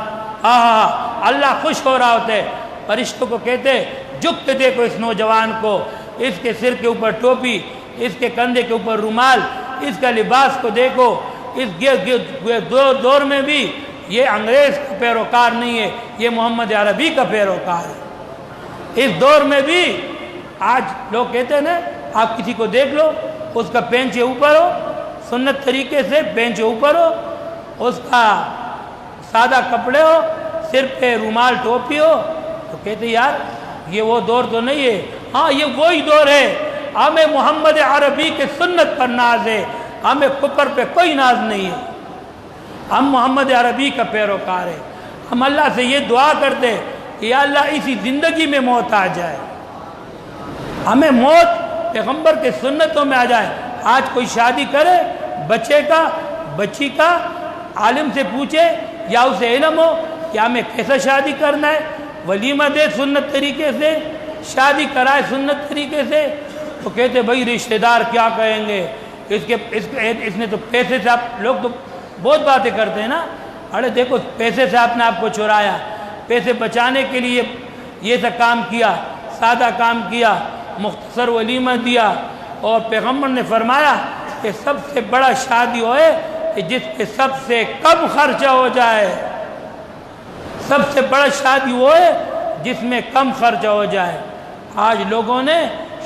اللہ خوش ہو رہا ہوتا ہے، فرشتوں کو کہتے جھک کے دیکھو اس نوجوان کو، اس کے سر کے اوپر ٹوپی، اس کے کندھے کے اوپر رومال، اس کا لباس کو دیکھو، اس دور میں بھی یہ انگریز کا پیروکار نہیں ہے، یہ محمد عربی کا پیروکار ہے۔ اس دور میں بھی آج لوگ کہتے ہیں نا، آپ کسی کو دیکھ لو، اس کا پینچے اوپر ہو، سنت طریقے سے پینچے اوپر ہو، اس کا سادہ کپڑے ہو، سر پہ رومال ٹوپی ہو، تو کہتے یار یہ وہ دور تو نہیں ہے۔ ہاں یہ وہی دور ہے، ہمیں محمد عربی کے سنت پر ناز ہے، ہمیں کفر پہ کوئی ناز نہیں ہے، ہم محمد عربی کا پیروکار ہے۔ ہم اللہ سے یہ دعا کرتے کہ یا اللہ اسی زندگی میں موت آ جائے، ہمیں موت پیغمبر کے سنتوں میں آ جائے۔ آج کوئی شادی کرے، بچے کا بچی کا عالم سے پوچھے یا اسے علم ہو کہ ہمیں کیسا شادی کرنا ہے، ولیمہ دے سنت طریقے سے، شادی کرائے سنت طریقے سے، تو کہتے بھائی رشتہ دار کیا کہیں گے، اس نے تو پیسے سے، آپ لوگ تو بہت باتیں کرتے ہیں نا، ارے دیکھو پیسے سے آپ نے آپ کو چرایا، پیسے بچانے کے لیے یہ سا کام کیا، سادہ کام کیا، مختصر ولیمہ دیا، اور پیغمبر نے فرمایا کہ سب سے بڑا شادی ہوئے کہ جس پہ سب سے کم خرچہ ہو جائے، سب سے بڑا شادی ہوئے جس میں کم خرچہ ہو جائے۔ آج لوگوں نے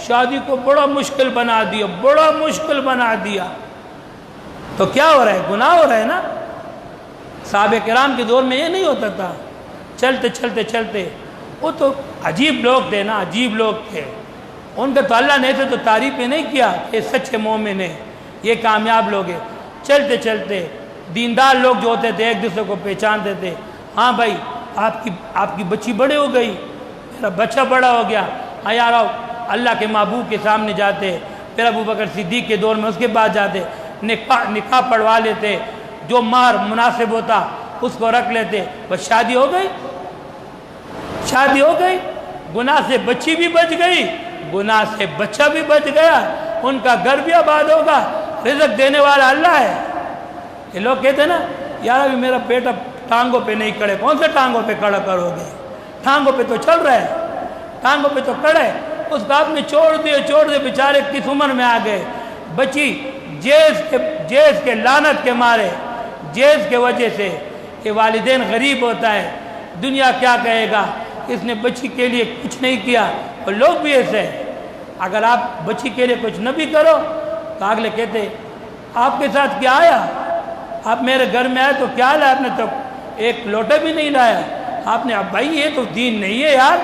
شادی کو بڑا مشکل بنا دیا، بڑا مشکل بنا دیا، تو کیا ہو رہا ہے؟ گناہ ہو رہا ہے نا۔ صحابہ کرام کے دور میں یہ نہیں ہوتا تھا، چلتے چلتے چلتے، وہ تو عجیب لوگ تھے نا، عجیب لوگ تھے، ان کا تو اللہ نے ایسے تو تعریف نہیں کیا کہ سچے مومن ہیں، یہ کامیاب لوگ ہیں۔ چلتے چلتے دیندار لوگ جو ہوتے تھے ایک دوسرے کو پہچانتے تھے، ہاں بھائی آپ کی بچی بڑے ہو گئی، میرا بچہ بڑا ہو گیا، ہاں یار آؤ اللہ کے محبوب کے سامنے جاتے، پھر ابو بکر صدیق کے دور میں اس کے بعد جاتے، نکاح پڑھوا لیتے، جو مہر مناسب ہوتا اس کو رکھ لیتے، بس شادی ہو گئی، شادی ہو گئی، گناہ سے بچی بھی بچ گئی، گناہ سے بچہ بھی بچ گیا، ان کا گھر بھی آباد ہوگا، رزق دینے والا اللہ ہے۔ یہ لوگ کہتے ہیں نا یار ابھی میرا بیٹا ٹانگوں پہ نہیں کھڑے، کون سے ٹانگوں پہ کھڑا کرو گے؟ ٹانگوں پہ تو چل رہا ہے، ٹانگوں پہ تو کھڑے، اس کا آپ نے چھوڑ دے بیچارے کس عمر میں آ گئے، بچی جیز کے لعنت کے مارے، جیز کے وجہ سے کہ والدین غریب ہوتا ہے، دنیا کیا کہے گا، اس نے بچی کے لیے کچھ نہیں کیا، اور لوگ بھی ایسے ہیں، اگر آپ بچی کے لیے کچھ نہ بھی کرو تو اگلے کہتے آپ کے ساتھ کیا آیا، آپ میرے گھر میں آئے تو کیا لایا، آپ نے تو ایک لوٹا بھی نہیں لایا، آپ نے اب بھائی یہ تو دین نہیں ہے یار،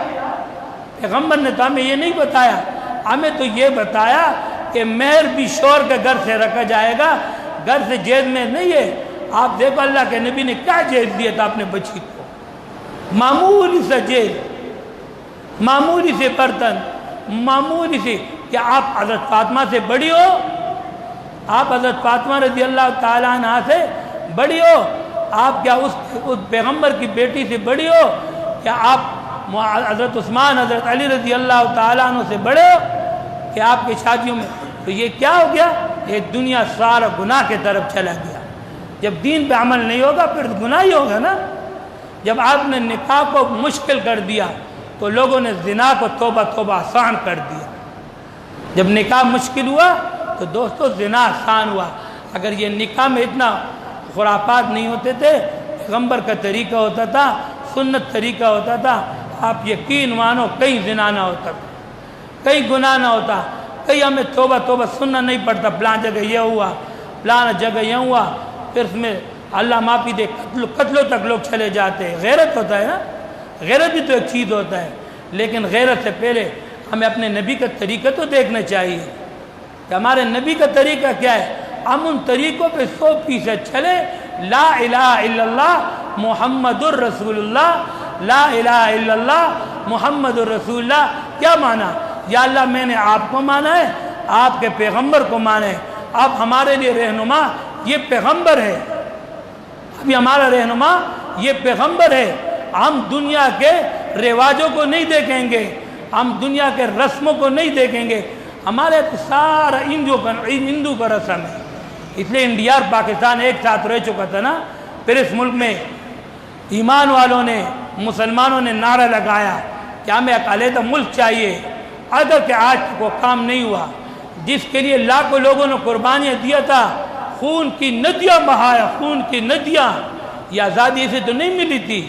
پیغمبر نے تو ہمیں یہ نہیں بتایا، ہمیں تو یہ بتایا کہ مہر بھی شور کے گھر سے رکھا جائے گا، گھر سے جیب میں نہیں ہے۔ آپ دیکھو اللہ کے نبی نے کیا جیب دیا تھا اپنے بچی کو، معمولی سا جیب، معمولی سے برتن، معمولی سے، کہ آپ حضرت فاطمہ سے بڑی ہو، آپ حضرت فاطمہ رضی اللہ تعالیٰ عنہ سے بڑی ہو، آپ کیا اس پیغمبر کی بیٹی سے بڑی ہو، کیا آپ حضرت عثمان حضرت علی رضی اللہ تعالیٰ عنہ سے بڑے ہو کہ آپ کی شادیوں میں؟ تو یہ کیا ہو گیا؟ یہ دنیا سارا گناہ کے طرف چلا گیا۔ جب دین پہ عمل نہیں ہوگا پھر گناہ ہی ہوگا نا۔ جب آپ نے نکاح کو مشکل کر دیا تو لوگوں نے زنا کو توبہ توبہ آسان کر دیا۔ جب نکاح مشکل ہوا تو دوستو زنا آسان ہوا۔ اگر یہ نکاح میں اتنا خرافات نہیں ہوتے تھے، پیغمبر کا طریقہ ہوتا تھا، سنت طریقہ ہوتا تھا، آپ یقین مانو کہیں زنا نہ ہوتا تھا، کہیں گناہ نہ ہوتا، کہیں ہمیں توبہ توبہ سننا نہیں پڑتا، پلان جگہ یہ ہوا، پلان جگہ یہ ہوا، پھر اس میں اللہ معافی دے قتلوں تک لوگ چلے جاتے ہیں۔ غیرت ہوتا ہے نا، غیرت بھی تو ایک چیز ہوتا ہے، لیکن غیرت سے پہلے ہمیں اپنے نبی کا طریقہ تو دیکھنا چاہیے کہ ہمارے نبی کا طریقہ کیا ہے۔ ہم ان طریقوں پہ 100% چلے۔ لا الہ الا اللہ محمد الرسول اللہ، لا الہ الا اللہ محمد الرسول اللہ۔ کیا مانا؟ یا اللہ میں نے آپ کو مانا ہے، آپ کے پیغمبر کو مانا ہے، اب ہمارے لیے رہنما یہ پیغمبر ہے، ابھی ہمارا رہنما یہ پیغمبر ہے، ہم دنیا کے رواجوں کو نہیں دیکھیں گے، ہم دنیا کے رسموں کو نہیں دیکھیں گے، ہمارے تو سارا ہندو کا رسم ہے۔ اس لیے انڈیا اور پاکستان ایک ساتھ رہ چکا تھا نا، پھر اس ملک میں ایمان والوں نے، مسلمانوں نے نعرہ لگایا کہ ہمیں ایک علیحدہ ملک چاہیے، اگر کہ آج تک وہ کام نہیں ہوا، جس کے لیے لاکھوں لوگوں نے قربانیاں دیا تھا، خون کی ندیاں بہایا، خون کی ندیاں، یہ آزادی اسے تو نہیں ملی تھی،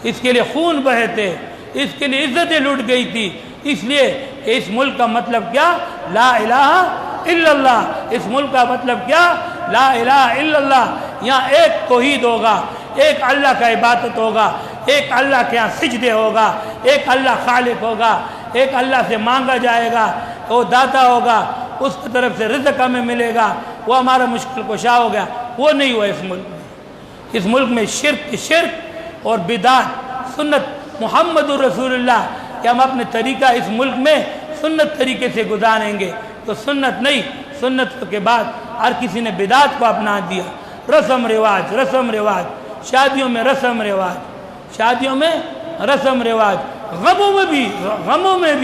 اس کے لیے خون بہے تھے، اس کے لیے عزتیں لوٹ گئی تھی، اس لیے کہ اس ملک کا مطلب کیا؟ لا الہ الا اللہ۔ اس ملک کا مطلب کیا؟ لا الہ الا اللہ۔ یہاں ایک توحید ہوگا، ایک اللہ کا عبادت ہوگا، ایک اللہ کے یہاں سجدے ہوگا، ایک اللہ خالق ہوگا، ایک اللہ سے مانگا جائے گا، وہ داتا ہوگا، اس کی طرف سے رزق ہمیں ملے گا، وہ ہمارا مشکل کشا ہو گیا۔ وہ نہیں ہوا اس ملک میں۔ اس ملک میں شرک اور بدعت، سنت محمد الرسول اللہ کہ ہم اپنے طریقہ اس ملک میں سنت طریقے سے گزاریں گے، تو سنت نہیں، سنت کے بعد ہر کسی نے بدعت کو اپنا دیا، رسم رواج، شادیوں میں رسم رواج، غموں میں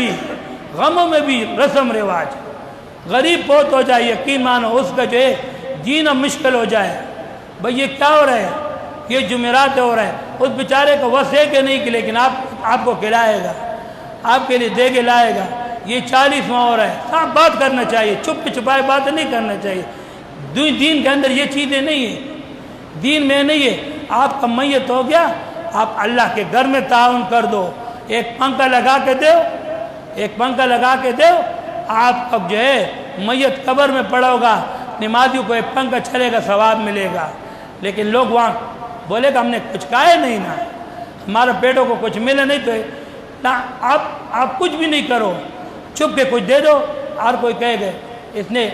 بھی رسم رواج۔ غریب بہت ہو جائے، یقین مانو اس کا جو ہے جینا مشکل ہو جائے، بھئی یہ کیا ہو رہا ہے، یہ جمعرات ہو رہا ہے، اس بیچارے کو وس ہے کہ نہیں کہ لیکن آپ کو کھلائے گا، آپ کے لیے دے کے لائے گا، یہ 40واں ہو رہا ہے۔ صاف بات کرنا چاہیے، چھپ چھپائے بات نہیں کرنا چاہیے۔ دین کے اندر یہ چیزیں نہیں ہیں، دین میں نہیں ہے۔ آپ کا میت ہو گیا، آپ اللہ کے گھر میں تعاون کر دو، ایک پنکھا لگا کے دو، آپ اب جو ہے میت قبر میں پڑا ہوگا، نمازیوں کو ایک پنکھا چلے گا، ثواب ملے گا۔ لیکن لوگ وہاں بولے گا ہم نے کچھ کہا نہیں نا، ہمارے پیٹوں کو کچھ ملے نہیں، تو نہ آپ کچھ بھی نہیں کرو، چھپ کے کچھ دے دو، اور کوئی کہے گا اس نے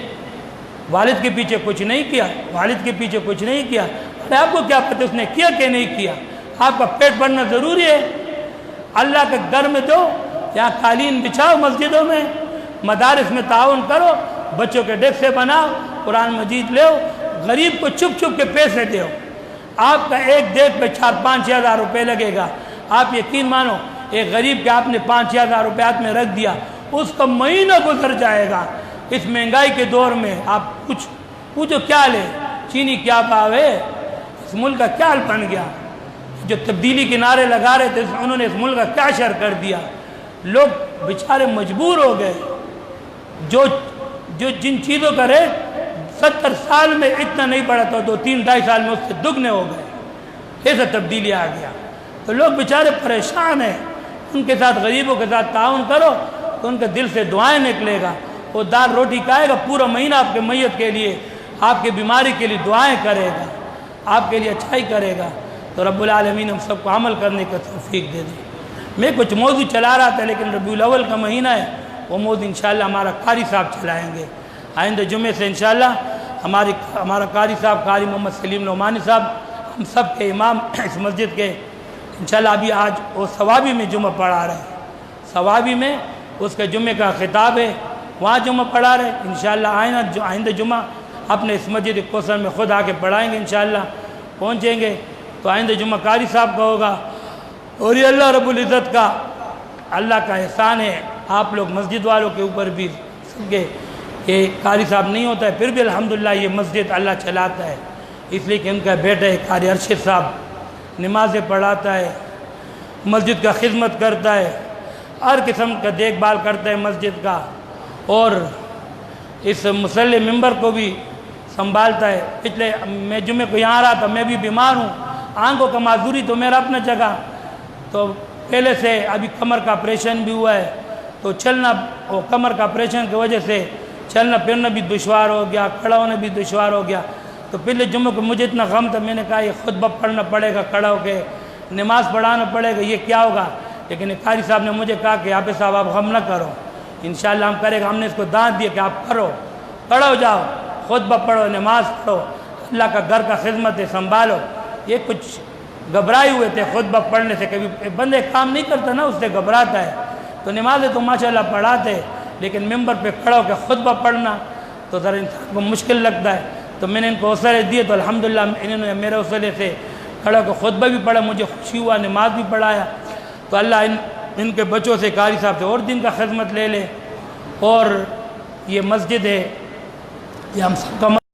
والد کے پیچھے کچھ نہیں کیا، ارے آپ کو کیا پتہ اس نے کیا کہ نہیں کیا؟ آپ کا پیٹ بھرنا ضروری ہے۔ اللہ کے گھر میں دو، یہاں قالین بچھاؤ، مسجدوں میں، مدارس میں تعاون کرو، بچوں کے ڈیسک سے بناؤ، قرآن مجید لے، غریب کو چھپ کے پیسے دو۔ آپ کا ایک دیکھ پہ 4-5 ہزار روپے لگے گا۔ آپ یقین مانو، ایک غریب کے آپ نے 5 ہزار روپے ہاتھ میں رکھ دیا، اس کا مہینہ گزر جائے گا۔ اس مہنگائی کے دور میں آپ کچھ پوچھو کیا لے، چینی کیا بھاؤ ہے، اس ملک کا کیا حال بن گیا؟ جو تبدیلی کے نعرے لگا رہے تھے انہوں نے اس ملک کا کیا شر کر دیا؟ لوگ بیچارے مجبور ہو گئے، جن چیزوں کا ریٹ 70 سال میں اتنا نہیں بڑھا تھا، 2-3-2.5 سال میں اس سے دگنے ہو گئے، ایسا تبدیلی آ گیا۔ تو لوگ بیچارے پریشان ہیں، ان کے ساتھ غریبوں کے ساتھ تعاون کرو تو ان کے دل سے دعائیں نکلے گا، وہ دال روٹی کھائے گا، پورا مہینہ آپ کے میت کے لیے، آپ کے بیماری کے لیے دعائیں کرے گا، آپ کے لیے اچھائی کرے گا۔ تو رب العالمین ہم سب کو عمل کرنے کا توفیق دے دے۔ میں کچھ موضوع چلا رہا تھا، لیکن ربیع الاول کا مہینہ ہے، وہ موضوع انشاءاللہ ہمارا قاری صاحب چلائیں گے۔ آئندہ جمعے سے انشاءاللہ ہمارا قاری صاحب، قاری محمد سلیم نعمانی صاحب، ہم سب کے امام اس مسجد کے، انشاءاللہ ابھی آج وہ ثوابی میں جمعہ پڑھا رہے ہیں، ثوابی میں اس کے جمعے کا خطاب ہے، وہاں جمعہ پڑھا رہے ہیں۔ انشاءاللہ آئندہ جمعہ اپنے اس مسجد کوثر میں خود آ کے پڑھائیں گے، انشاءاللہ پہنچیں گے تو آئندہ جمعہ قاری صاحب کا ہوگا۔ اور یہ اللہ رب العزت کا، اللہ کا احسان ہے آپ لوگ مسجد والوں کے اوپر بھی سب کے، کہ قاری صاحب نہیں ہوتا ہے پھر بھی الحمدللہ یہ مسجد اللہ چلاتا ہے، اس لیے کہ ان کا بیٹا ہے قاری ارشد صاحب نمازیں پڑھاتا ہے، مسجد کا خدمت کرتا ہے، ہر قسم کا دیکھ بھال کرتا ہے مسجد کا، اور اس مصلی ممبر کو بھی سنبھالتا ہے۔ پچھلے میں جمعے کو یہاں رہا تھا، میں بھی بیمار ہوں، آنکھوں کا معذوری تو میرا اپنا جگہ، تو پہلے سے ابھی کمر کا آپریشن بھی ہوا ہے، تو چلنا، وہ کمر کا آپریشن کی وجہ سے چلنا پھرنا بھی دشوار ہو گیا، کھڑا ہونا بھی دشوار ہو گیا۔ تو پہلے جمعے کو مجھے اتنا غم تھا، میں نے کہا یہ خطبہ پڑھنا پڑے گا، کھڑا ہو کے نماز پڑھانا پڑے گا، یہ کیا ہوگا؟ لیکن قاری صاحب نے مجھے کہا کہ حافظ صاحب آپ غم نہ کرو، انشاءاللہ ہم کرے گا۔ ہم نے اس کو دانت دیا کہ آپ کرو، کھڑا ہو جاؤ، خطبہ پڑھو، نماز پڑھو، اللہ کا گھر کا خدمت ہے، سنبھالو۔ یہ کچھ گھبرائے ہوئے تھے خطبہ پڑھنے سے، کبھی بندے کام نہیں کرتا نا، اس سے گھبراتا ہے۔ تو نمازیں تو ماشاءاللہ پڑھاتے، لیکن ممبر پہ کھڑا ہو کے خطبہ پڑھنا تو ذرا انسان کو مشکل لگتا ہے۔ تو میں نے ان کو حوصلے دیے، تو الحمدللہ انہوں نے میرے حوصلے سے کھڑا کو خطبہ بھی پڑھا، مجھے خوشی ہوا، نماز بھی پڑھایا۔ تو اللہ ان کے بچوں سے، قاری صاحب سے اور دن کا خدمت لے لے۔ اور یہ مسجد ہے، یہ ہم سب کا